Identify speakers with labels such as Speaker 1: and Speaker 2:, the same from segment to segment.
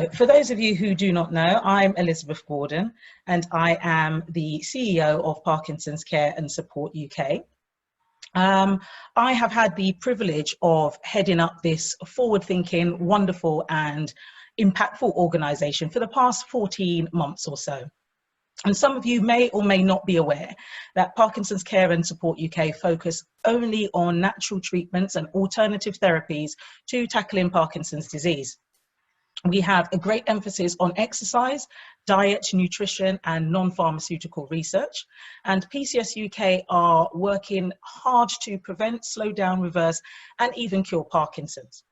Speaker 1: So for those of you who do not know, I'm Elizabeth Gordon, and I am the CEO of Parkinson's Care and Support UK. I have had the privilege of heading up this forward-thinking, wonderful and impactful organisation for the past 14 months or so. And some of you may or may not be aware that Parkinson's Care and Support UK focus only on natural treatments and alternative therapies to tackling Parkinson's disease. We have a great emphasis on exercise, diet, nutrition, and non-pharmaceutical research. And PCS UK are working hard to prevent, slow down, reverse, and even cure Parkinson's.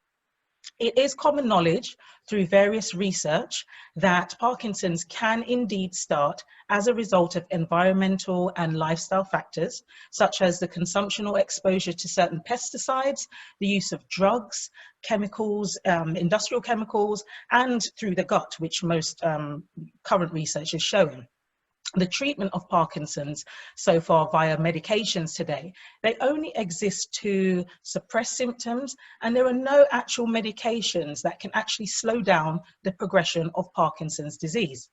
Speaker 1: It is common knowledge through various research that Parkinson's can indeed start as a result of environmental and lifestyle factors, such as the consumption or exposure to certain pesticides, the use of drugs, chemicals, industrial chemicals, and through the gut, which most current research is showing. The treatment of Parkinson's so far via medications today, they only exist to suppress symptoms, and there are no actual medications that can actually slow down the progression of Parkinson's disease.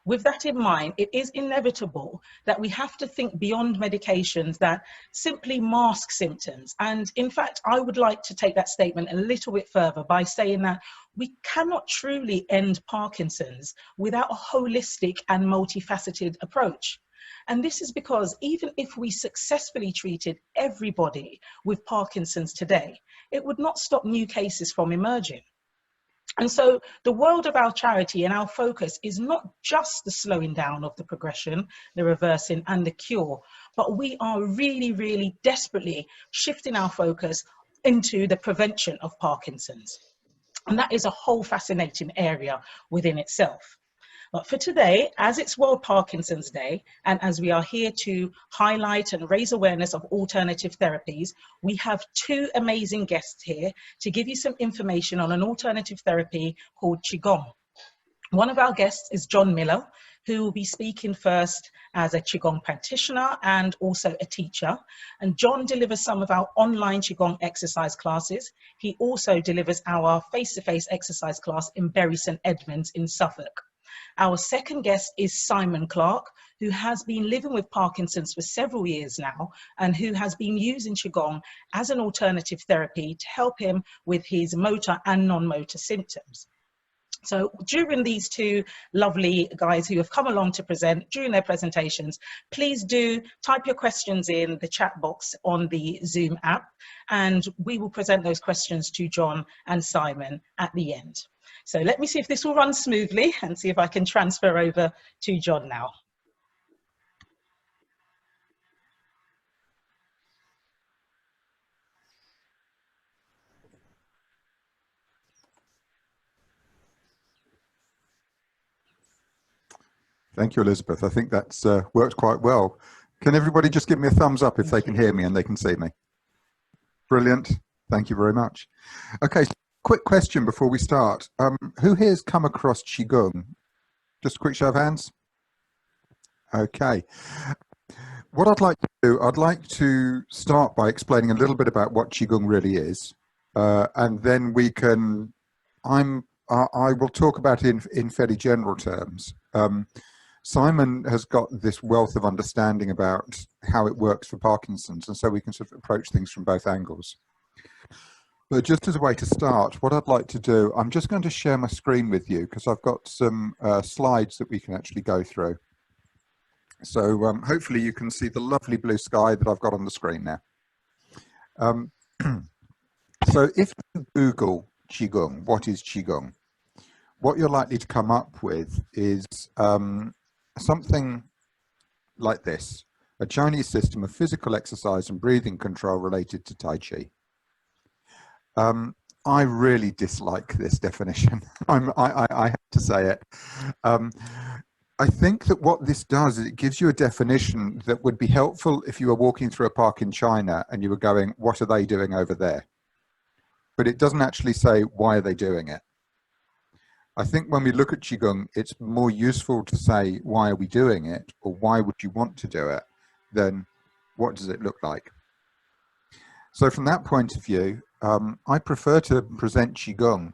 Speaker 1: With that in mind, it is inevitable that we have to think beyond medications that simply mask symptoms. And in fact, I would like to take that statement a little bit further by saying that we cannot truly end Parkinson's without a holistic and multifaceted approach. And this is because even if we successfully treated everybody with Parkinson's today, it would not stop new cases from emerging. And so the world of our charity and our focus is not just the slowing down of the progression, the reversing and the cure, but we are really, really desperately shifting our focus into the prevention of Parkinson's. And that is a whole fascinating area within itself. But for today, as it's World Parkinson's Day, and as we are here to highlight and raise awareness of alternative therapies, we have two amazing guests here to give you some information on an alternative therapy called Qigong. One of our guests is John Millar, who will be speaking first as a Qigong practitioner and also a teacher. And John delivers some of our online Qigong exercise classes. He also delivers our face-to-face exercise class in Bury St Edmunds in Suffolk. Our second guest is Simon Clarke, who has been living with Parkinson's for several years now and who has been using Qigong as an alternative therapy to help him with his motor and non-motor symptoms. So during these two lovely guys who have come along to present, during their presentations, please do type your questions in the chat box on the Zoom app, and we will present those questions to John and Simon at the end. So let me see if this will run smoothly and see if I can transfer over to John now.
Speaker 2: Thank you, Elizabeth. I think that's worked quite well. Can everybody just give me a thumbs up if they can hear me and they can see me? Brilliant. Thank you very much. Okay, so quick question before we start. Who here has come across Qigong? Just a quick show of hands. Okay. What I'd like to do, I'd like to start by explaining a little bit about what Qigong really is. And then we can, I will talk about it in fairly general terms. Simon has got this wealth of understanding about how it works for Parkinson's, and so we can sort of approach things from both angles. But just as a way to start, what I'd like to do, I'm just going to share my screen with you because I've got some slides that we can actually go through. So hopefully you can see the lovely blue sky that I've got on the screen now. So if you Google Qigong, what is Qigong? What you're likely to come up with is something like this: a Chinese system of physical exercise and breathing control related to Tai Chi. I really dislike this definition. I have to say it. I think that what this does is it gives you a definition that would be helpful if you were walking through a park in China and you were going, what are they doing over there? But it doesn't actually say, why are they doing it? I think when we look at Qigong, it's more useful to say, why are we doing it? Or why would you want to do it? Than what does it look like? So from that point of view, I prefer to present Qigong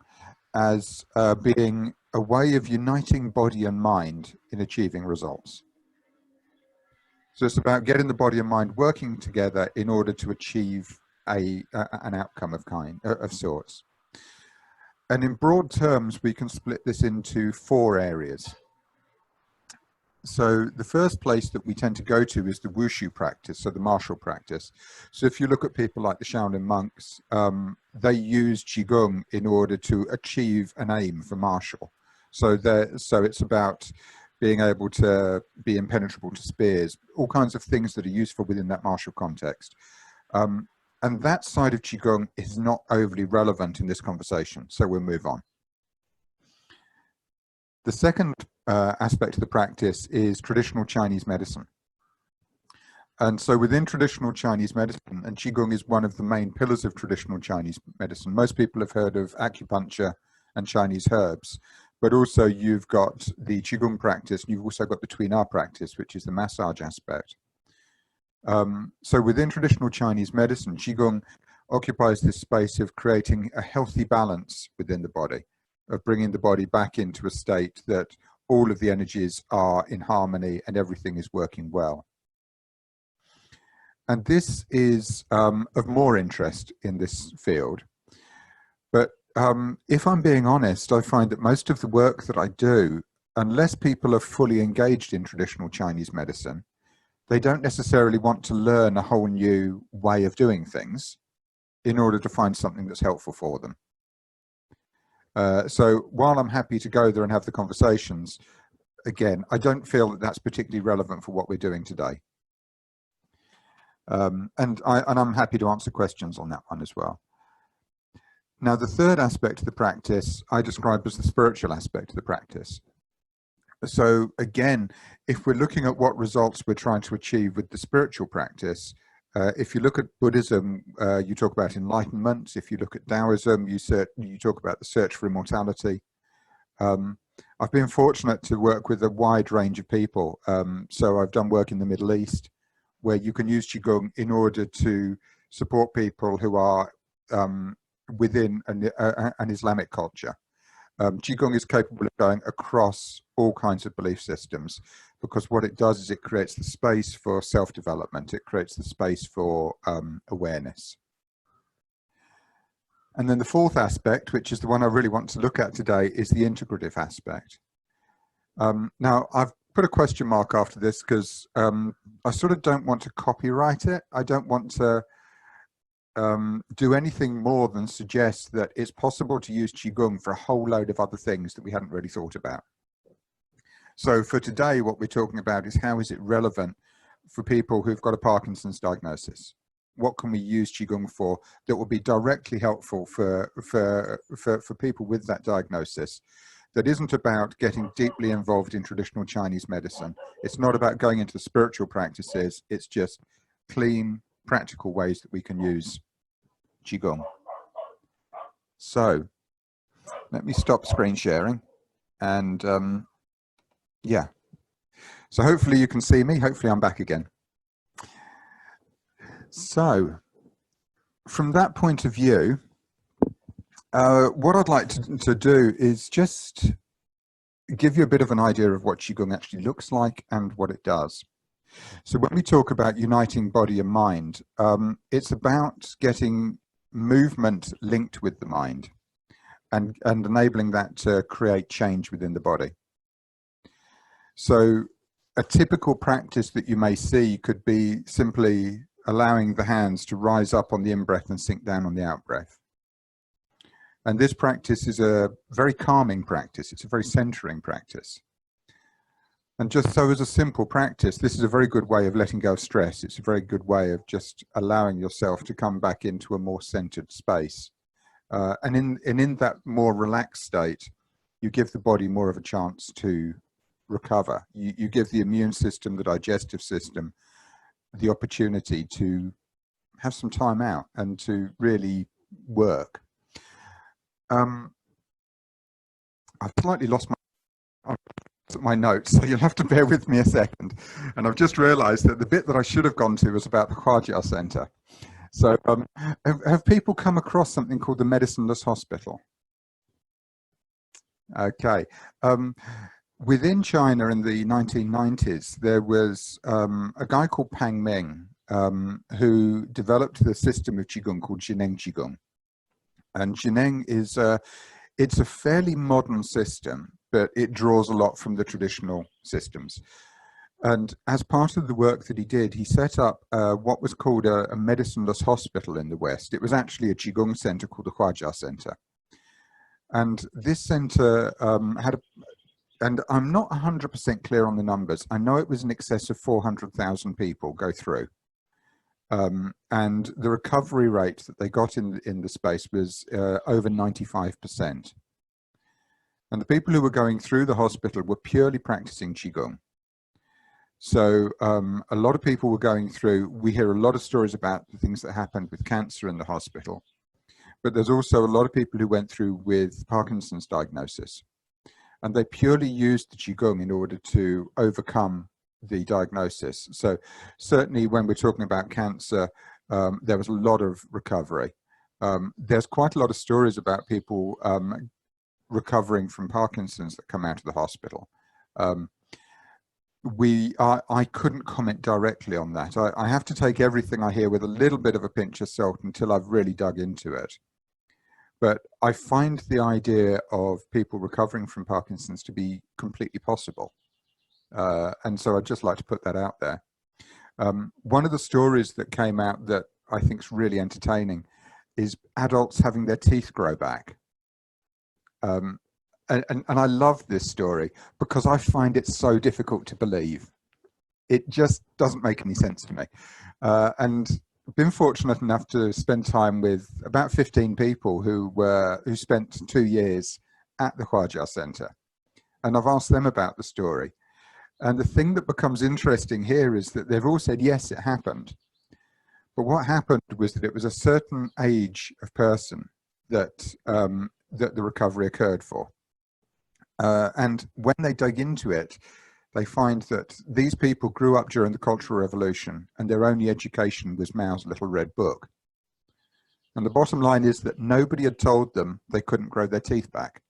Speaker 2: as being a way of uniting body and mind in achieving results. So it's about getting the body and mind working together in order to achieve an outcome of sorts. And in broad terms, we can split this into 4 areas. So the first place that we tend to go to is the wushu practice, so the martial practice. So if you look at people like the Shaolin monks, they use Qigong in order to achieve an aim for martial. So it's about being able to be impenetrable to spears, all kinds of things that are useful within that martial context. And that side of Qigong is not overly relevant in this conversation, so we'll move on. The second aspect of the practice is traditional Chinese medicine. And so within traditional Chinese medicine, and Qigong is one of the main pillars of traditional Chinese medicine. Most people have heard of acupuncture and Chinese herbs, but also you've got the Qigong practice, and you've also got the Tuina practice, which is the massage aspect. So within traditional Chinese medicine, Qigong occupies this space of creating a healthy balance within the body, of bringing the body back into a state that all of the energies are in harmony and everything is working well. And this is of more interest in this field. But if I'm being honest, I find that most of the work that I do, unless people are fully engaged in traditional Chinese medicine, they don't necessarily want to learn a whole new way of doing things in order to find something that's helpful for them. So while I'm happy to go there and have the conversations, again, I don't feel that that's particularly relevant for what we're doing today. And I'm happy to answer questions on that one as well. Now, the third aspect of the practice I describe as the spiritual aspect of the practice. So again, if we're looking at what results we're trying to achieve with the spiritual practice, if you look at Buddhism, you talk about enlightenment. If you look at Taoism, you talk about the search for immortality. I've been fortunate to work with a wide range of people. So I've done work in the Middle East, where you can use Qigong in order to support people who are within an Islamic culture. Qigong is capable of going across all kinds of belief systems, because what it does is it creates the space for self-development. It creates the space for awareness. And then the fourth aspect, which is the one I really want to look at today, is the integrative aspect. Now, I've put a question mark after this because I sort of don't want to copyright it. I don't want to do anything more than suggest that it's possible to use Qigong for a whole load of other things that we hadn't really thought about. So for today, what we're talking about is how is it relevant for people who've got a Parkinson's diagnosis? What can we use Qigong for that will be directly helpful for people with that diagnosis? That isn't about getting deeply involved in traditional Chinese medicine. It's not about going into spiritual practices. It's just clean, practical ways that we can use Qigong. So let me stop screen sharing, and yeah. So hopefully you can see me. Hopefully I'm back again. So from that point of view, what I'd like to do is just give you a bit of an idea of what Qigong actually looks like and what it does. So when we talk about uniting body and mind, it's about getting movement linked with the mind and enabling that to create change within the body. So a typical practice that you may see could be simply allowing the hands to rise up on the in-breath and sink down on the out-breath. And this practice is a very calming practice. It's a very centering practice. And just so as a simple practice, this is a very good way of letting go of stress. It's a very good way of just allowing yourself to come back into a more centered space. And in that more relaxed state, you give the body more of a chance to recover. You give the immune system, the digestive system, the opportunity to have some time out and to really work. I've slightly lost my notes, so you'll have to bear with me a second. And I've just realized that the bit that I should have gone to was about the Hwajia Center. So have people come across something called the Medicineless Hospital? Okay. Within China in the 1990s, there was a guy called Pang Ming who developed the system of Qigong called Qigong. And Qigong is it's a fairly modern system, but it draws a lot from the traditional systems. And as part of the work that he did, he set up what was called a medicineless hospital in the West. It was actually a Qigong center called the Huajia Center. And this center and I'm not 100% clear on the numbers. I know it was in excess of 400,000 people go through. And the recovery rate that they got in the space was over 95%. And the people who were going through the hospital were purely practicing Qigong. So a lot of people were going through, we hear a lot of stories about the things that happened with cancer in the hospital, but there's also a lot of people who went through with Parkinson's diagnosis. And they purely used the Qigong in order to overcome the diagnosis. So certainly when we're talking about cancer, there was a lot of recovery. There's quite a lot of stories about people recovering from Parkinson's that come out of the hospital. I couldn't comment directly on that. I have to take everything I hear with a little bit of a pinch of salt until I've really dug into it. But I find the idea of people recovering from Parkinson's to be completely possible. And so I'd just like to put that out there. One of the stories that came out that I think is really entertaining is adults having their teeth grow back. And I love this story because I find it so difficult to believe. It just doesn't make any sense to me. And I've been fortunate enough to spend time with about 15 people who spent 2 years at the Huajia Center. And I've asked them about the story. And the thing that becomes interesting here is that they've all said, yes, it happened. But what happened was that it was a certain age of person that, that the recovery occurred for. And when they dug into it, they find that these people grew up during the Cultural Revolution and their only education was Mao's Little Red Book. And the bottom line is that nobody had told them they couldn't grow their teeth back.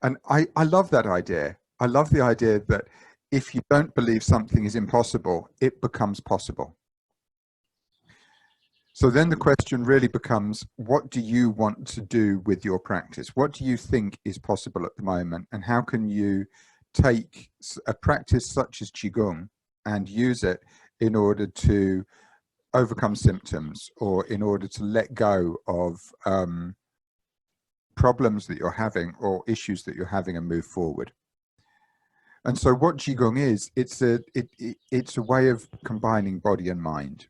Speaker 2: And I love that idea. I love the idea that if you don't believe something is impossible, it becomes possible. So then the question really becomes, what do you want to do with your practice? What do you think is possible at the moment? And how can you take a practice such as Qigong and use it in order to overcome symptoms or in order to let go of problems that you're having or issues that you're having and move forward? And so what Qigong is, it's a way of combining body and mind.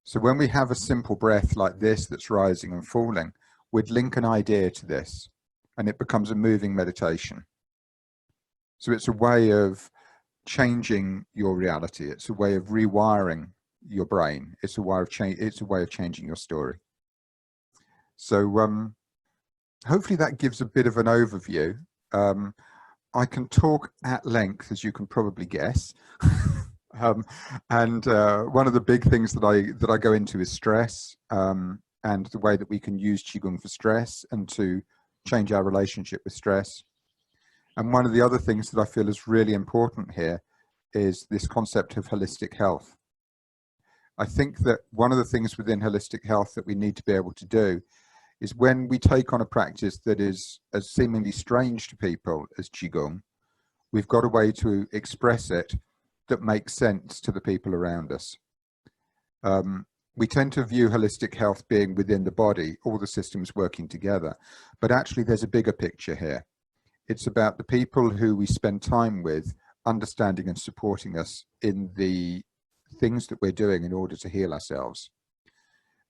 Speaker 2: So when we have a simple breath like this that's rising and falling, we'd link an idea to this and it becomes a moving meditation. So it's a way of changing your reality. It's a way of rewiring your brain. It's a way of changing your story. So hopefully that gives a bit of an overview. I can talk at length, as you can probably guess. And one of the big things that I go into is stress, and the way that we can use Qigong for stress and to change our relationship with stress. And one of the other things that I feel is really important here is this concept of holistic health. I think that one of the things within holistic health that we need to be able to do is when we take on a practice that is as seemingly strange to people as Qigong, we've got a way to express it that makes sense to the people around us. We tend to view holistic health being within the body, all the systems working together, but actually there's a bigger picture here. It's about the people who we spend time with, understanding and supporting us in the things that we're doing in order to heal ourselves.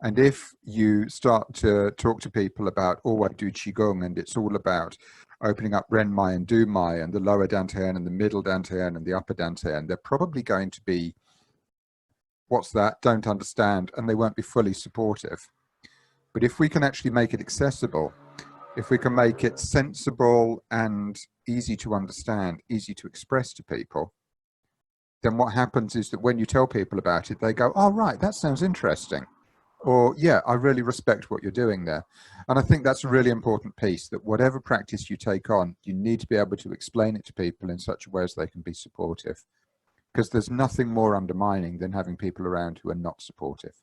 Speaker 2: And if you start to talk to people about, oh, I do Qigong, and it's all about opening up Ren Mai and Du Mai and the lower Dantian and the middle Dantian and the upper Dantian, they're probably going to be, what's that? Don't understand, and they won't be fully supportive. But if we can actually make it accessible, if we can make it sensible and easy to understand, easy to express to people, then what happens is that when you tell people about it, they go, oh, right, that sounds interesting. or yeah, I really respect what you're doing there. And I think that's a really important piece, that whatever practice you take on, you need to be able to explain it to people in such a way as they can be supportive, because there's nothing more undermining than having people around who are not supportive.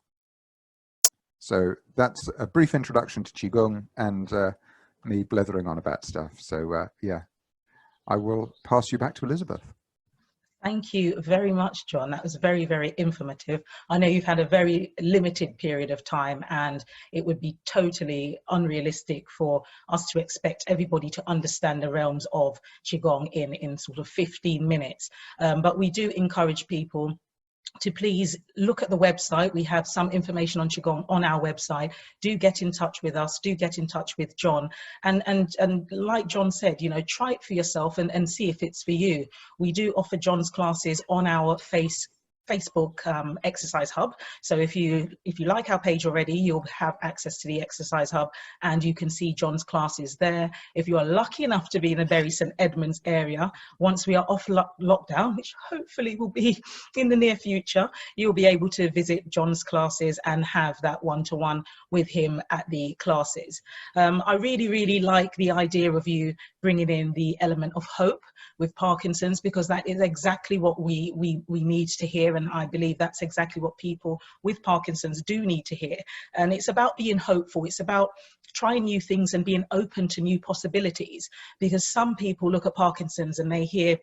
Speaker 2: So that's a brief introduction to Qigong and me blethering on about stuff. So yeah, I will pass you back to Elizabeth.
Speaker 1: Thank you very much, John. That was very, very informative. I know you've had a very limited period of time, and it would be totally unrealistic for us to expect everybody to understand the realms of Qigong in sort of 15 minutes. But we do encourage people to please look at the website. We have some information on Qigong on our website. Do get in touch with us, do get in touch with John. And like John said, you know, try it for yourself and see if it's for you. We do offer John's classes on our Facebook exercise hub. So if you like our page already, you'll have access to the exercise hub and you can see John's classes there. If you are lucky enough to be in the Bury St Edmunds area, once we are off lockdown, which hopefully will be in the near future, you'll be able to visit John's classes and have that one-to-one with him at the classes. I really, really like the idea of you bringing in the element of hope with Parkinson's, because that is exactly what we need to hear, and I believe that's exactly what people with Parkinson's do need to hear. And it's about being hopeful, it's about trying new things and being open to new possibilities, because some people look at Parkinson's and they hear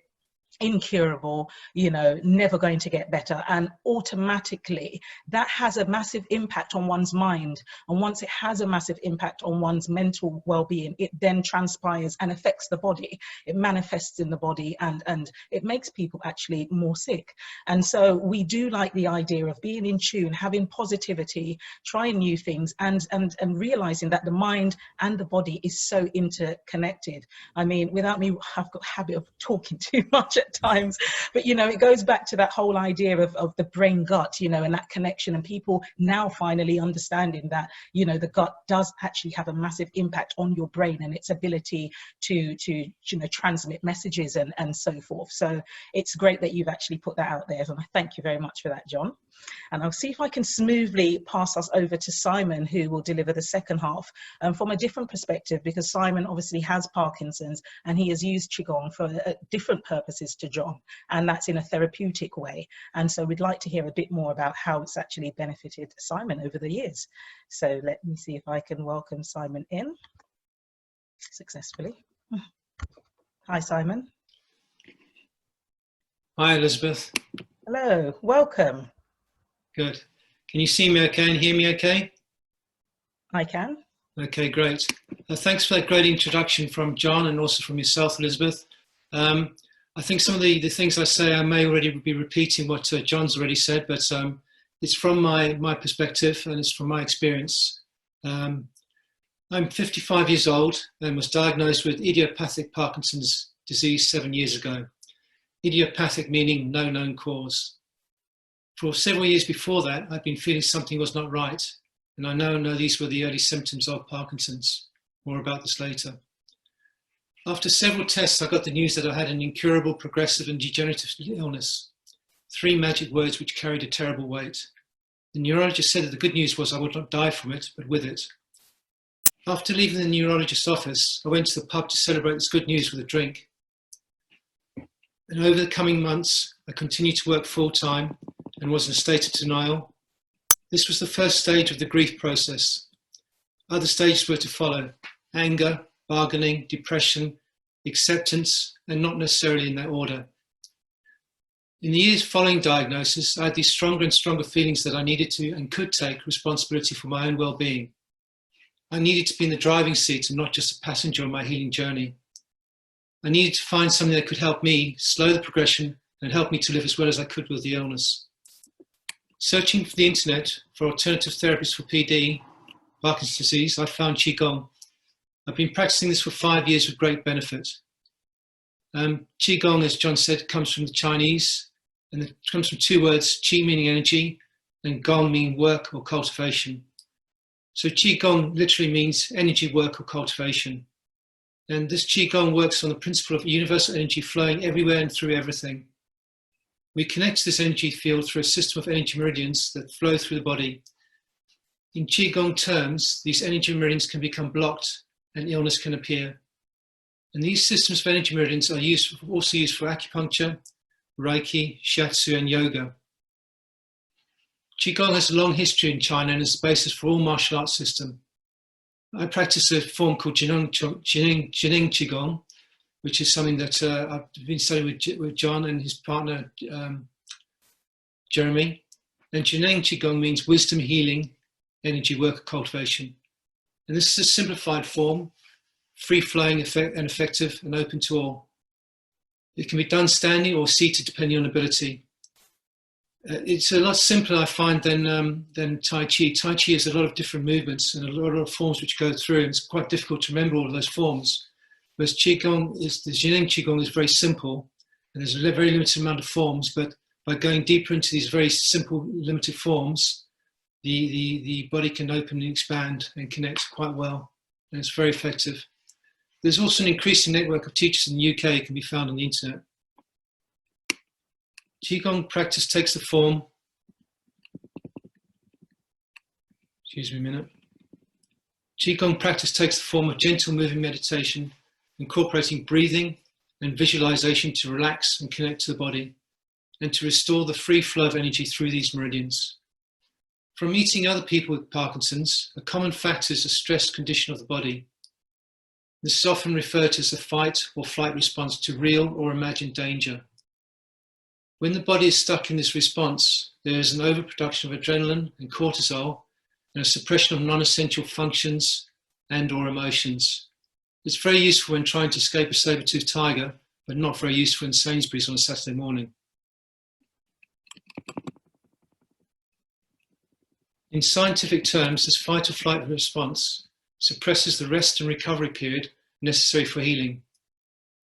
Speaker 1: incurable, you know, never going to get better, and automatically that has a massive impact on one's mind. And once it has a massive impact on one's mental well-being, it then transpires and affects the body. It manifests in the body, and it makes people actually more sick. And so we do like the idea of being in tune, having positivity, trying new things, and realizing that the mind and the body is so interconnected. I mean, without me, I've got a habit of talking too much at times, but you know, it goes back to that whole idea of the brain gut, you know, and that connection, and people now finally understanding that, you know, the gut does actually have a massive impact on your brain and its ability to you know, transmit messages and so forth. So it's great that you've actually put that out there, and I thank you very much for that, John. And I'll see if I can smoothly pass us over to Simon, who will deliver the second half from a different perspective, because Simon obviously has Parkinson's and he has used Qigong for different purposes to John, and that's in a therapeutic way. And so we'd like to hear a bit more about how it's actually benefited Simon over the years. So let me see if I can welcome Simon in successfully. Hi, Simon.
Speaker 3: Hi, Elizabeth.
Speaker 1: Hello, welcome.
Speaker 3: Good. Can you see me okay and hear me okay?
Speaker 1: I can.
Speaker 3: Okay, great. Thanks for that great introduction from John and also from yourself, Elizabeth. I think some of the things I say, I may already be repeating what John's already said, but it's from my perspective and it's from my experience. I'm 55 years old and was diagnosed with idiopathic Parkinson's disease 7 years ago. Idiopathic meaning no known cause. For several years before that, I'd been feeling something was not right, and I now know these were the early symptoms of Parkinson's. More about this later. After several tests, I got the news that I had an incurable, progressive and degenerative illness. 3 magic words which carried a terrible weight. The neurologist said that the good news was I would not die from it, but with it. After leaving the neurologist's office, I went to the pub to celebrate this good news with a drink. And over the coming months, I continued to work full-time and was in a state of denial. This was the first stage of the grief process. Other stages were to follow: anger, bargaining, depression, acceptance, and not necessarily in that order. In the years following diagnosis, I had these stronger and stronger feelings that I needed to and could take responsibility for my own well-being. I needed to be in the driving seat and not just a passenger on my healing journey. I needed to find something that could help me slow the progression and help me to live as well as I could with the illness. Searching for the internet for alternative therapies for PD, Parkinson's disease, I found Qigong. I've been practicing this for 5 years with great benefit. Qigong, as John said, comes from the Chinese, and it comes from 2 words: Qi meaning energy, and Gong meaning work or cultivation. So Qigong literally means energy, work or cultivation. And this Qigong works on the principle of universal energy flowing everywhere and through everything. We connect to this energy field through a system of energy meridians that flow through the body. In Qigong terms, these energy meridians can become blocked and illness can appear. And these systems of energy meridians are also used for acupuncture, Reiki, Shiatsu, and yoga. Qigong has a long history in China and is the basis for all martial arts systems. I practice a form called Qigong Qigong, which is something that I've been studying with John and his partner, Jeremy. And Qigong means wisdom, healing, energy, work, cultivation. And this is a simplified form, free-flowing and effective and open to all. It can be done standing or seated depending on ability. It's a lot simpler, I find, than Tai Chi. Tai Chi has a lot of different movements and a lot of forms which go through, and it's quite difficult to remember all of those forms. Whereas the Qigong is very simple, and there's a very limited amount of forms, but by going deeper into these very simple, limited forms, the body can open and expand and connect quite well, and it's very effective. There's also an increasing network of teachers in the UK can be found on the internet. Qigong practice takes the form, excuse me a minute. Qigong practice takes the form of gentle moving meditation, incorporating breathing and visualization to relax and connect to the body, and to restore the free flow of energy through these meridians. From meeting other people with Parkinson's, a common factor is a stressed condition of the body. This is often referred to as a fight or flight response to real or imagined danger. When the body is stuck in this response, there is an overproduction of adrenaline and cortisol and a suppression of non-essential functions and or emotions. It's very useful when trying to escape a saber-toothed tiger, but not very useful in Sainsbury's on a Saturday morning. In scientific terms, this fight or flight response suppresses the rest and recovery period necessary for healing.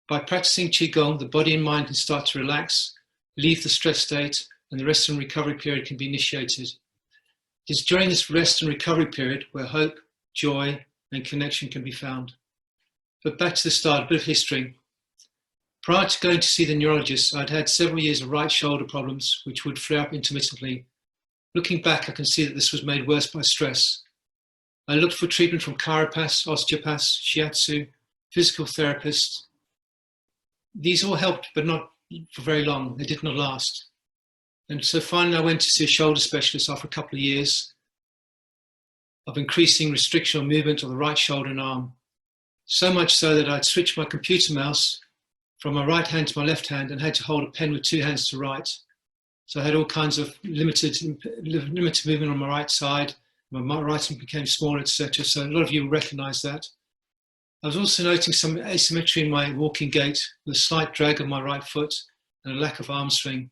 Speaker 3: By practicing Qigong, the body and mind can start to relax, leave the stress state, and the rest and recovery period can be initiated. It is during this rest and recovery period where hope, joy, and connection can be found. But back to the start, a bit of history. Prior to going to see the neurologist, I'd had several years of right shoulder problems, which would flare up intermittently. Looking back, I can see that this was made worse by stress. I looked for treatment from chiropractors, osteopaths, shiatsu, physical therapists. These all helped, but not for very long. They did not last. And so finally I went to see a shoulder specialist after a couple of years of increasing restriction of movement of the right shoulder and arm. So much so that I'd switched my computer mouse from my right hand to my left hand and had to hold a pen with two hands to write. So I had all kinds of limited movement on my right side. My writing became smaller, etc. So a lot of you will recognize that. I was also noting some asymmetry in my walking gait, with a slight drag of my right foot and a lack of arm swing.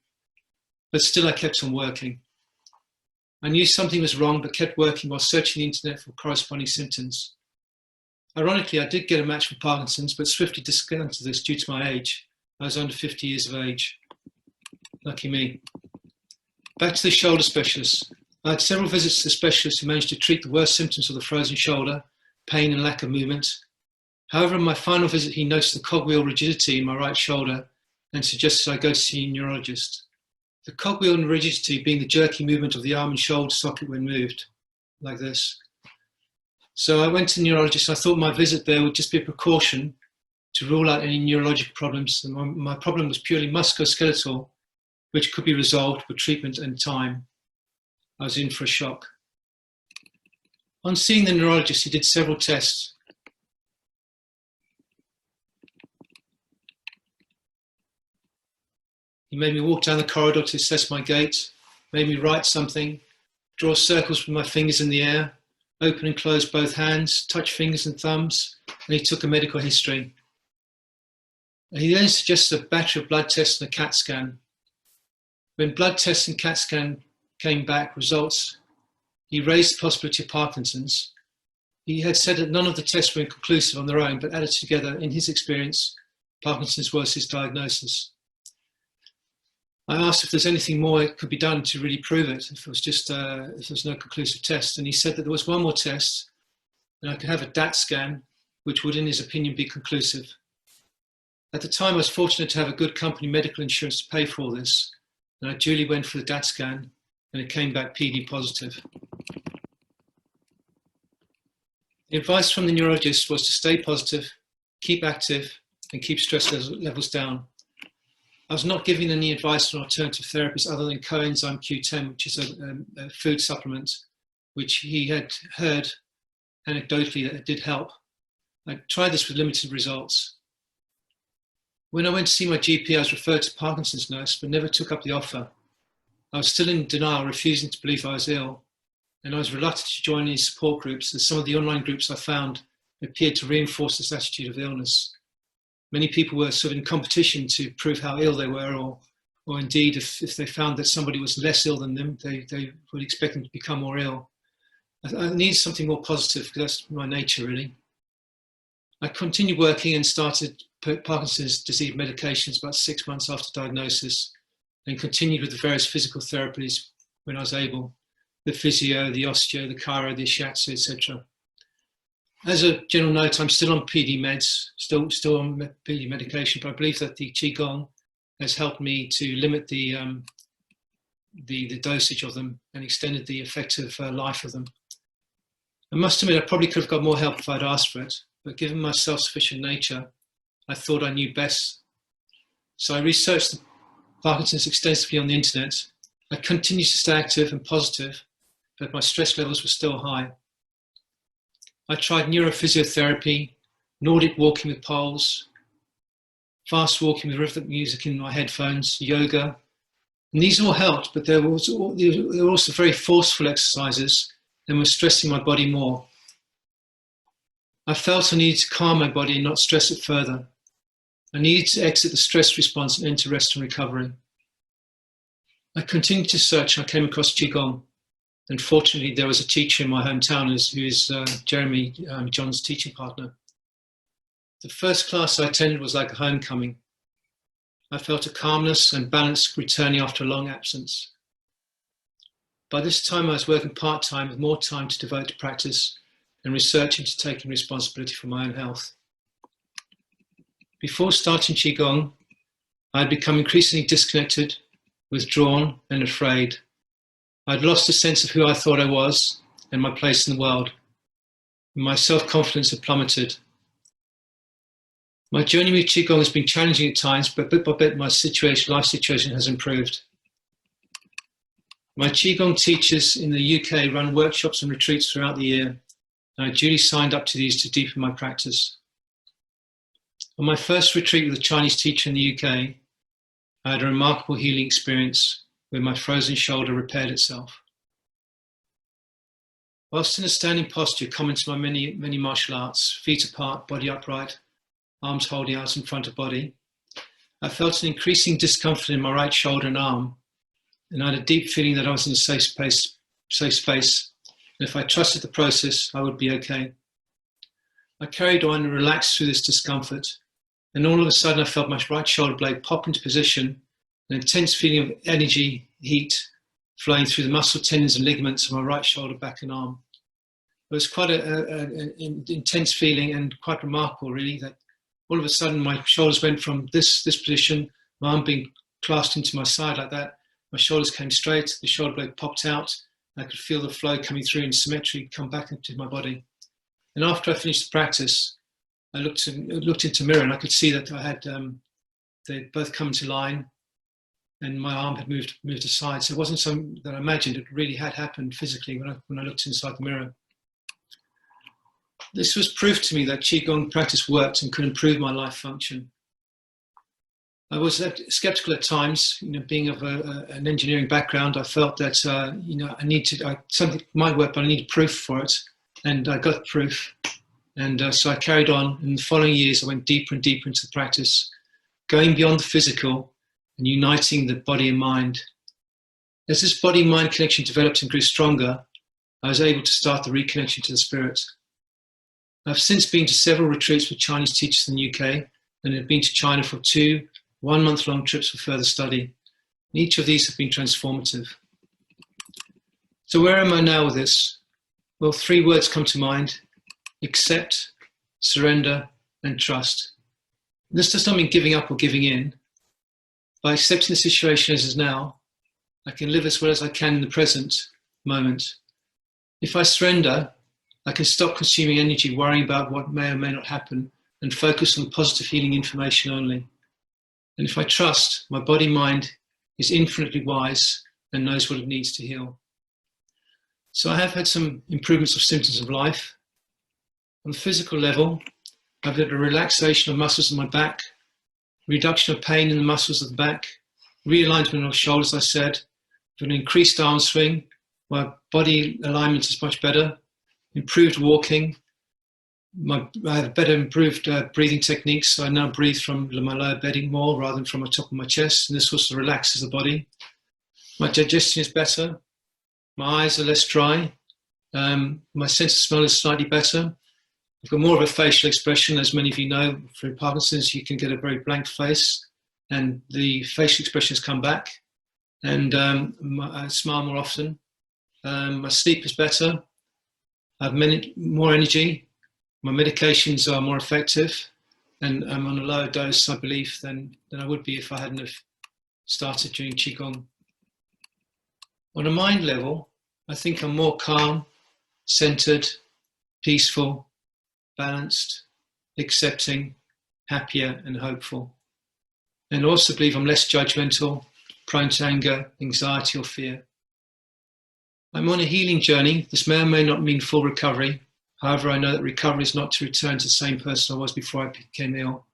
Speaker 3: But still I kept on working. I knew something was wrong, but kept working while searching the internet for corresponding symptoms. Ironically, I did get a match for Parkinson's, but swiftly discounted this due to my age. I was under 50 years of age. Lucky me. Back to the shoulder specialist. I had several visits to the specialist who managed to treat the worst symptoms of the frozen shoulder, pain and lack of movement. However, in my final visit, he noticed the cogwheel rigidity in my right shoulder and suggested I go to see a neurologist. The cogwheel rigidity being the jerky movement of the arm and shoulder socket when moved, like this. So I went to the neurologist. I thought my visit there would just be a precaution to rule out any neurological problems. And my problem was purely musculoskeletal, which could be resolved with treatment and time. I was in for a shock. On seeing the neurologist, he did several tests. He made me walk down the corridor to assess my gait, made me write something, draw circles with my fingers in the air, open and close both hands, touch fingers and thumbs, and he took a medical history. And he then suggested a battery of blood tests and a CAT scan. When blood tests and CAT scan came back results, he raised the possibility of Parkinson's. He had said that none of the tests were inconclusive on their own, but added together, in his experience, Parkinson's was his diagnosis. I asked if there's anything more that could be done to really prove it, if it was just, if there's no conclusive test. And he said that there was one more test, and I could have a DAT scan, which would, in his opinion, be conclusive. At the time, I was fortunate to have a good company medical insurance to pay for all this, and I duly went for the DAT scan, and it came back PD positive. The advice from the neurologist was to stay positive, keep active, and keep stress levels down. I was not given any advice on alternative therapies other than coenzyme Q10, which is a food supplement, which he had heard anecdotally that it did help. I tried this with limited results. When I went to see my GP, I was referred to Parkinson's nurse, but never took up the offer. I was still in denial, refusing to believe I was ill, and I was reluctant to join any support groups, as some of the online groups I found appeared to reinforce this attitude of illness. Many people were sort of in competition to prove how ill they were, or indeed, if they found that somebody was less ill than them, they would expect them to become more ill. I needed something more positive, because that's my nature, really. I continued working and started Parkinson's disease medications about 6 months after diagnosis, and continued with the various physical therapies when I was able, the physio, the osteo, the chiro, the shiatsu, etc. As a general note, I'm still on PD meds, still on PD medication, but I believe that the Qigong has helped me to limit the dosage of them and extended the effective life of them. I must admit, I probably could have got more help if I'd asked for it, but given my self-sufficient nature, I thought I knew best. So I researched Parkinson's extensively on the internet. I continued to stay active and positive, but my stress levels were still high. I tried neurophysiotherapy, Nordic walking with poles, fast walking with rhythmic music in my headphones, yoga, and these all helped, but there were also very forceful exercises and were stressing my body more. I felt I needed to calm my body and not stress it further. I needed to exit the stress response and enter rest and recovery. I continued to search and I came across Qigong. And fortunately, there was a teacher in my hometown who is Jeremy, John's teaching partner. The first class I attended was like a homecoming. I felt a calmness and balance returning after a long absence. By this time, I was working part-time with more time to devote to practice and researching to taking responsibility for my own health. Before starting Qigong, I had become increasingly disconnected, withdrawn, and afraid. I'd lost a sense of who I thought I was and my place in the world. My self-confidence had plummeted. My journey with Qigong has been challenging at times, but bit by bit, my life situation has improved. My Qigong teachers in the UK run workshops and retreats throughout the year, and I duly signed up to these to deepen my practice. On my first retreat with a Chinese teacher in the UK, I had a remarkable healing experience where my frozen shoulder repaired itself. Whilst in a standing posture common to my many martial arts, feet apart, body upright, arms holding out in front of body, I felt an increasing discomfort in my right shoulder and arm, and I had a deep feeling that I was in a safe space, and if I trusted the process, I would be okay. I carried on and relaxed through this discomfort, and all of a sudden I felt my right shoulder blade pop into position, an intense feeling of energy, heat, flowing through the muscle tendons and ligaments of my right shoulder, back and arm. It was quite an intense feeling and quite remarkable, really, that all of a sudden my shoulders went from this position, my arm being clasped into my side like that, my shoulders came straight, the shoulder blade popped out, and I could feel the flow coming through in symmetry come back into my body. And after I finished the practice, I looked into the mirror and I could see that I had, they'd both come to line, and my arm had moved aside. So it wasn't something that I imagined, it really had happened physically when I looked inside the mirror. This was proof to me that Qigong practice worked and could improve my life function. I was skeptical at times, being of an engineering background. I felt that, something might work, but I needed proof for it. And I got proof. And so I carried on. In the following years, I went deeper and deeper into the practice, going beyond the physical and uniting the body and mind. As this body-mind connection developed and grew stronger, I was able to start the reconnection to the spirit. I've since been to several retreats with Chinese teachers in the UK, and have been to China for 2 one-month-long trips for further study. Each of these have been transformative. So where am I now with this? Well, 3 words come to mind: accept, surrender, and trust. This does not mean giving up or giving in. By accepting the situation as is now, I can live as well as I can in the present moment. If I surrender, I can stop consuming energy worrying about what may or may not happen and focus on positive healing information only. And if I trust, my body-mind is infinitely wise and knows what it needs to heal. So I have had some improvements of symptoms of life. On the physical level, I've had a relaxation of muscles in my back, reduction of pain in the muscles of the back, realignment of shoulders, I said, with an increased arm swing. My body alignment is much better, improved walking. I have better improved breathing techniques. So I now breathe from my lower bedding more rather than from the top of my chest. And this also relaxes the body. My digestion is better. My eyes are less dry. My sense of smell is slightly better. I've got more of a facial expression. As many of you know, for Parkinson's, you can get a very blank face, and the facial expressions come back. And I smile more often. My sleep is better. I have more energy. My medications are more effective, and I'm on a lower dose, I believe, than I would be if I hadn't have started doing Qigong. On a mind level, I think I'm more calm, centered, peaceful, balanced, accepting, happier, and hopeful. And I also believe I'm less judgmental, prone to anger, anxiety, or fear. I'm on a healing journey. This may or may not mean full recovery. However, I know that recovery is not to return to the same person I was before I became ill.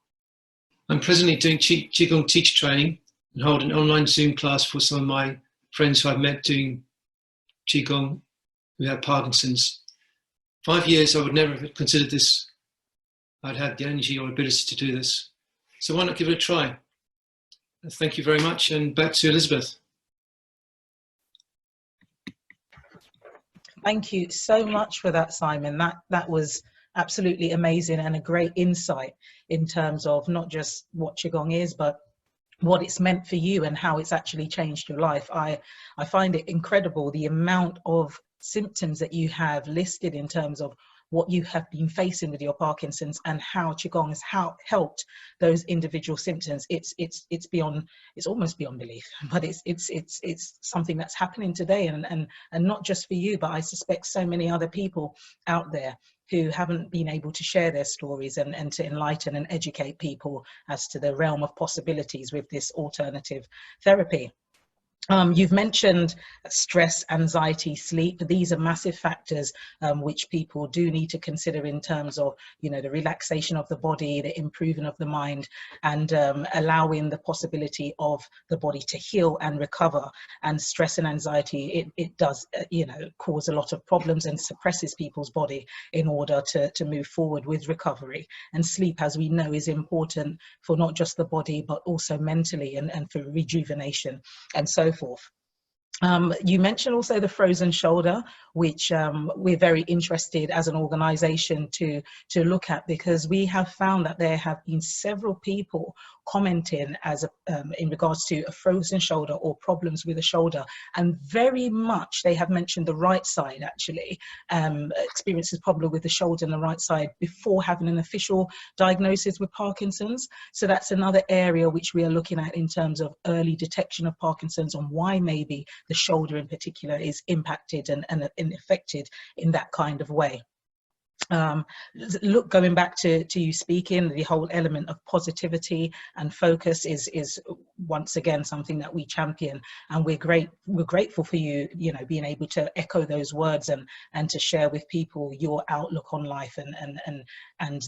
Speaker 3: I'm presently doing Qigong teacher training and hold an online Zoom class for some of my friends who I've met doing Qigong who have Parkinson's. 5 years, I would never have considered this. I'd had the energy or ability to do this. So why not give it a try? Thank you very much, and back to Elizabeth.
Speaker 1: Thank you so much for that, Simon. That was absolutely amazing and a great insight in terms of not just what Qigong is, but what it's meant for you and how it's actually changed your life. I find it incredible, the amount of symptoms that you have listed in terms of what you have been facing with your Parkinson's and how Qigong has helped those individual symptoms. It's almost beyond belief, but it's something that's happening today, and not just for you, but I suspect so many other people out there who haven't been able to share their stories and to enlighten and educate people as to the realm of possibilities with this alternative therapy. You've mentioned stress, anxiety, sleep. These are massive factors which people do need to consider in terms of, you know, the relaxation of the body, the improving of the mind, and allowing the possibility of the body to heal and recover. And stress and anxiety, it does, you know, cause a lot of problems and suppresses people's body in order to move forward with recovery. And sleep, as we know, is important for not just the body, but also mentally and for rejuvenation and so forth. You mentioned also the frozen shoulder, which we're very interested as an organization to look at, because we have found that there have been several people commenting as in regards to a frozen shoulder or problems with the shoulder, and very much they have mentioned the right side actually experiences problem with the shoulder and the right side before having an official diagnosis with Parkinson's. So that's another area which we are looking at in terms of early detection of Parkinson's, on why maybe the shoulder in particular is impacted and affected in that kind of way. Look, going back to you speaking, the whole element of positivity and focus is once again something that we champion, and we're grateful for you, you know, being able to echo those words and to share with people your outlook on life and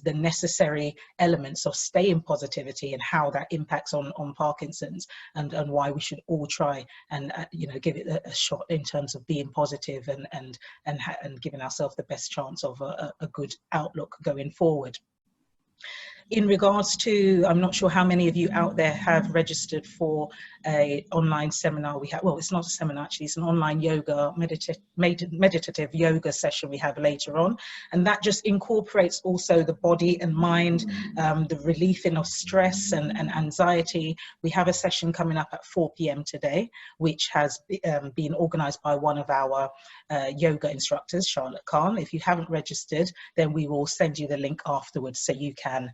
Speaker 1: the necessary elements of staying positivity and how that impacts on Parkinson's, and why we should all try and you know, give it a shot in terms of being positive and giving ourselves the best chance of a good outlook going forward. In regards to, I'm not sure how many of you out there have registered for a online seminar we have. Well, it's not a seminar actually, it's an online yoga, meditative yoga session we have later on. And that just incorporates also the body and mind, the relieving of stress and anxiety. We have a session coming up at 4 p.m. today, which has been organized by one of our yoga instructors, Charlotte Khan. If you haven't registered, then we will send you the link afterwards so you can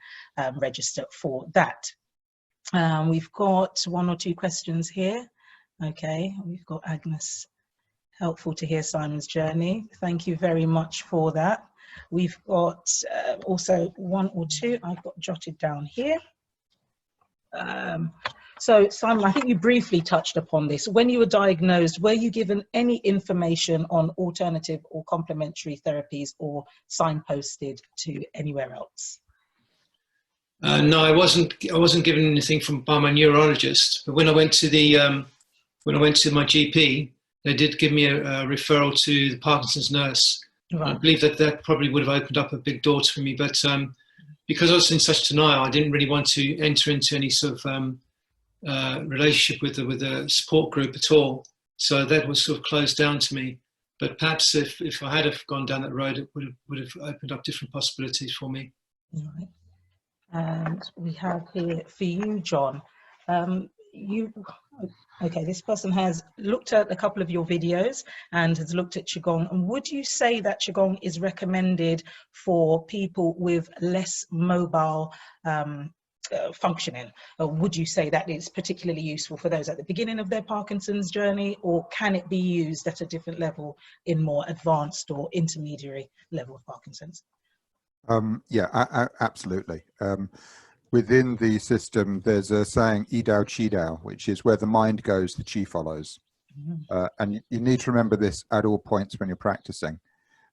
Speaker 1: register for that. We've got one or two questions here. Okay, we've got Agnes helpful to hear Simon's journey. Thank you very much for that. We've got also one or two I've got jotted down here. So Simon, I think you briefly touched upon this. When you were diagnosed, were you given any information on alternative or complementary therapies or signposted to anywhere else?
Speaker 3: No, I wasn't given anything by my neurologist. But when I went to my GP, they did give me a referral to the Parkinson's nurse. Right. I believe that probably would have opened up a big door for me. But because I was in such denial, I didn't really want to enter into any sort of relationship with the support group at all. So that was sort of closed down to me. But perhaps if I had have gone down that road, it would have opened up different possibilities for me.
Speaker 1: Right. And we have here for you, John. Okay, this person has looked at a couple of your videos and has looked at Qigong. And would you say that Qigong is recommended for people with less mobile functioning? Or would you say that it's particularly useful for those at the beginning of their Parkinson's journey, or can it be used at a different level in more advanced or intermediary level of Parkinson's?
Speaker 2: Yeah, absolutely. Within the system, there's a saying, "Yi Dao, Qi Dao," which is where the mind goes, the Qi follows. And you need to remember this at all points when you're practicing.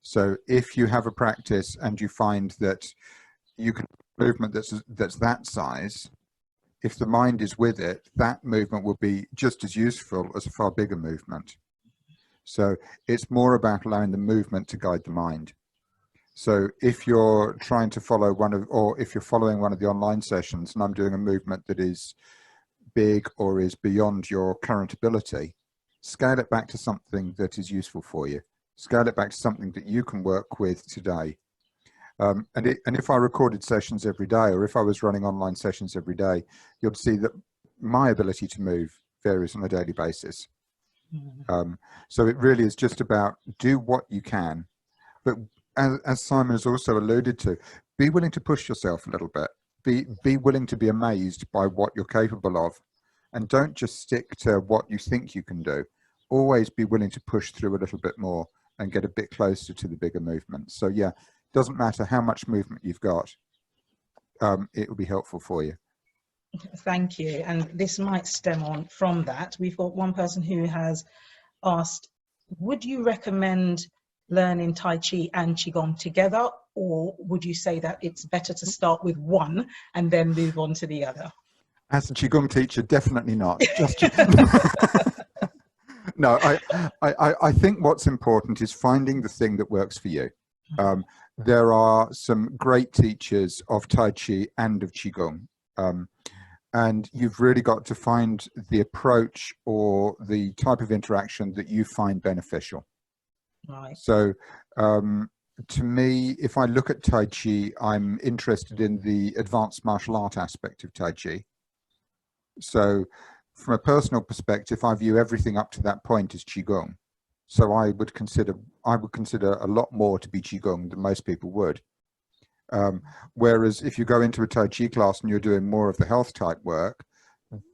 Speaker 2: So if you have a practice and you find that you can movement that's that size, if the mind is with it, that movement will be just as useful as a far bigger movement. So it's more about allowing the movement to guide the mind. So if you're trying to follow if you're following one of the online sessions and I'm doing a movement that is big or is beyond your current ability, scale it back to something that is useful for you. Scale it back to something that you can work with today. And if I recorded sessions every day, or if I was running online sessions every day, you'll see that my ability to move varies on a daily basis. So it really is just about do what you can, but as Simon has also alluded to, be willing to push yourself a little bit. Be willing to be amazed by what you're capable of, and don't just stick to what you think you can do. Always be willing to push through a little bit more and get a bit closer to the bigger movements. So yeah, doesn't matter how much movement you've got, it will be helpful for you.
Speaker 1: Thank you. And this might stem on from that. We've got one person who has asked, would you recommend learning Tai Chi and Qigong together, or would you say that it's better to start with one and then move on to the other?
Speaker 2: As a Qigong teacher, definitely not. Just no, I think what's important is finding the thing that works for you. There are some great teachers of Tai Chi and of Qigong, and you've really got to find the approach or the type of interaction that you find beneficial.
Speaker 1: Right.
Speaker 2: So to me, if I look at Tai Chi, I'm interested in the advanced martial art aspect of Tai Chi. So from a personal perspective, I view everything up to that point as Qigong. So I would consider a lot more to be Qigong than most people would. Whereas if you go into a Tai Chi class and you're doing more of the health type work,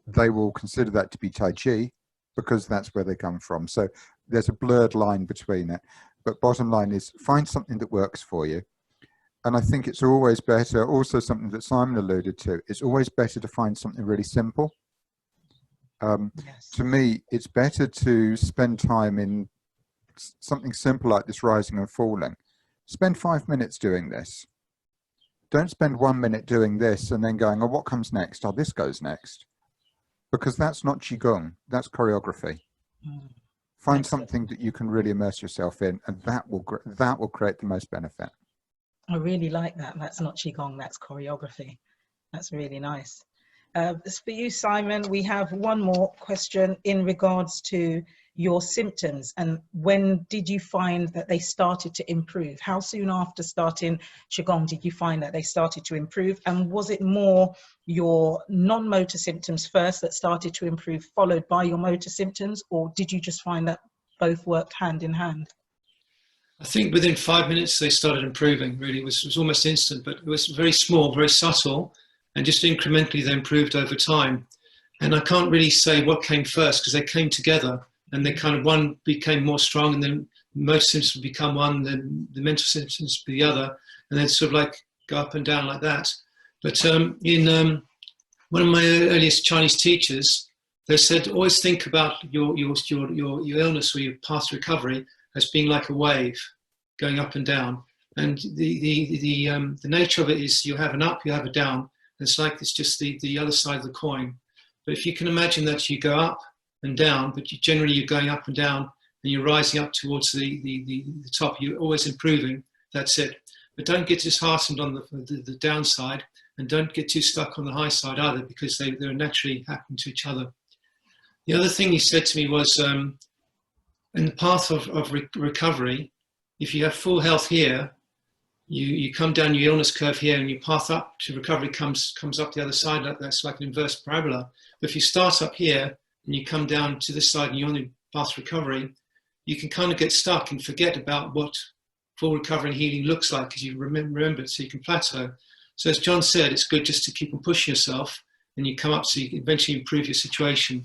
Speaker 2: they will consider that to be Tai Chi because that's where they come from. So there's a blurred line between it. But bottom line is find something that works for you. And I think it's always better, also something that Simon alluded to, it's always better to find something really simple. Yes. To me, it's better to spend time in something simple like this rising and falling. Spend 5 minutes doing this. Don't spend 1 minute doing this and then going, oh, what comes next? Oh, this goes next. Because that's not Qigong, that's choreography. Find something that you can really immerse yourself in, and that will create the most benefit.
Speaker 1: I really like that. That's not Qigong, that's choreography. That's really nice. As for you, Simon, we have one more question in regards to your symptoms, and when did you find that they started to improve? How soon after starting Qigong did you find that they started to improve? And was it more your non-motor symptoms first that started to improve, followed by your motor symptoms, or did you just find that both worked hand in hand?
Speaker 3: I think within 5 minutes they started improving, really. It was almost instant, but it was very small, very subtle, and just incrementally they improved over time. And I can't really say what came first because they came together. and they kind of, one became more strong, and then most symptoms become one, then the mental symptoms be the other, and then sort of like go up and down like that. But in one of my earliest Chinese teachers, they said, always think about your illness or your path to recovery as being like a wave going up and down. And the nature of it is you have an up, you have a down. It's like it's just the other side of the coin. But if you can imagine that you go up and down, but generally you're going up and down, and you're rising up towards the top, you're always improving, that's it. But don't get disheartened on the downside, and don't get too stuck on the high side either, because they're naturally happening to each other. The other thing he said to me was, in the path of recovery, if you have full health here, you come down your illness curve here, and your path up to recovery comes up the other side. That's like an inverse parabola. But if you start up here and you come down to this side and you're on the path to recovery, you can kind of get stuck and forget about what full recovery and healing looks like, because you remember it, so you can plateau. So as John said, it's good just to keep on pushing yourself, and you come up so you can eventually improve your situation.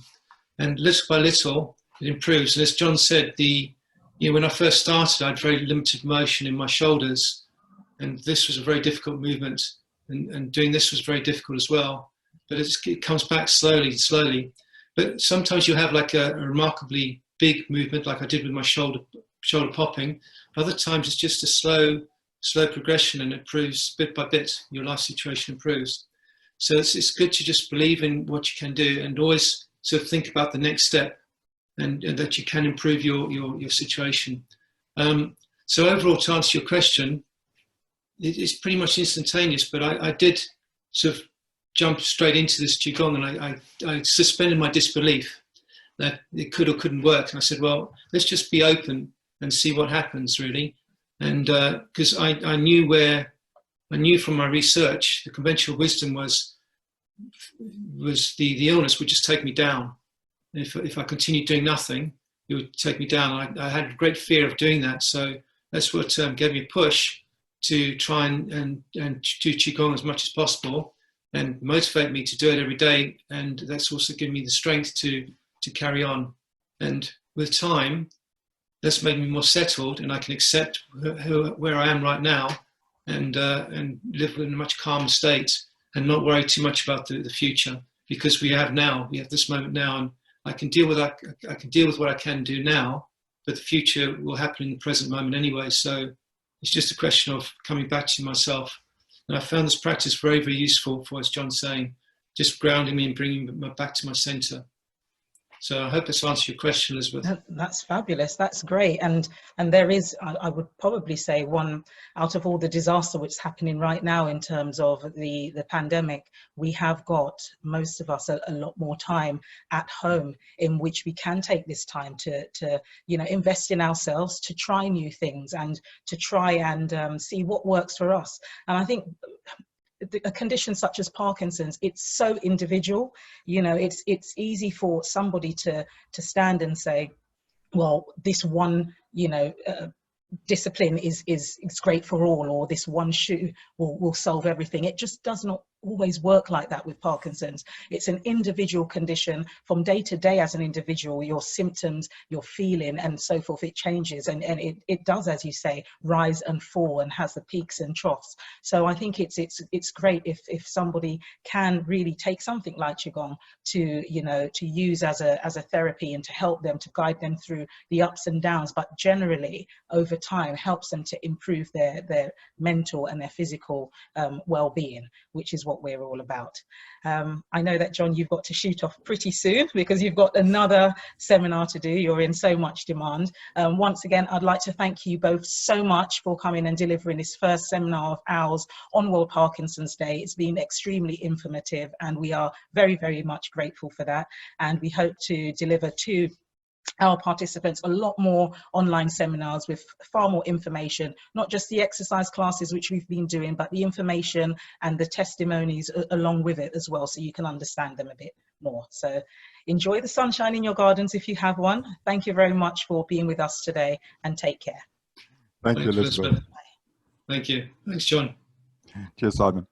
Speaker 3: And little by little, it improves. And as John said, when I first started, I had very limited motion in my shoulders, and this was a very difficult movement, and doing this was very difficult as well. But it comes back slowly. But sometimes you have like a remarkably big movement, like I did with my shoulder popping. Other times it's just a slow progression, and it improves bit by bit. Your life situation improves. So it's good to just believe in what you can do, and always sort of think about the next step, and that you can improve your situation. So overall, to answer your question, it's pretty much instantaneous, but I did sort of jump straight into this Qigong, and I suspended my disbelief that it could or couldn't work. And I said, well, let's just be open and see what happens, really. And because I knew from my research, the conventional wisdom was the illness would just take me down. If I continued doing nothing, it would take me down. I had a great fear of doing that. So that's what gave me a push to try and do Qigong as much as possible, and motivate me to do it every day. And that's also given me the strength to carry on. And with time, that's made me more settled, and I can accept where I am right now, and live in a much calmer state, and not worry too much about the future, because we have this moment now, and I can deal with what I can do now, but the future will happen in the present moment anyway. So it's just a question of coming back to myself. And I found this practice very, very useful for, as John's saying, just grounding me and bringing me back to my center. So I hope this answers your question, Elizabeth.
Speaker 1: That's fabulous. That's great. And there is, I would probably say, one out of all the disaster which is happening right now in terms of the pandemic, we have got, most of us, a lot more time at home in which we can take this time to invest in ourselves, to try new things, and to try and see what works for us. And I think a condition such as Parkinson's, it's so individual. It's easy for somebody to stand and say, well, this one discipline is great for all, or this one shoe will solve everything. It just does not always work like that with Parkinson's. It's an individual condition. From day to day as an individual, your symptoms, your feeling and so forth, it changes, and it does, as you say, rise and fall, and has the peaks and troughs. So I think it's great if somebody can really take something like Qigong to use as a therapy, and to help them, to guide them through the ups and downs, but generally over time helps them to improve their mental and their physical well-being, which is what we're all about. I know that, John, you've got to shoot off pretty soon because you've got another seminar to do. You're in so much demand. Once again, I'd like to thank you both so much for coming and delivering this first seminar of ours on World Parkinson's Day. It's been extremely informative, and we are very, very much grateful for that. And we hope to deliver to our participants a lot more online seminars with far more information, not just the exercise classes which we've been doing, but the information and the testimonies along with it as well, so you can understand them a bit more. So enjoy the sunshine in your gardens if you have one. Thank you very much for being with us today, and take care.
Speaker 2: Thank you, Elizabeth.
Speaker 3: Thank you. Thanks, John.
Speaker 2: Cheers, Simon.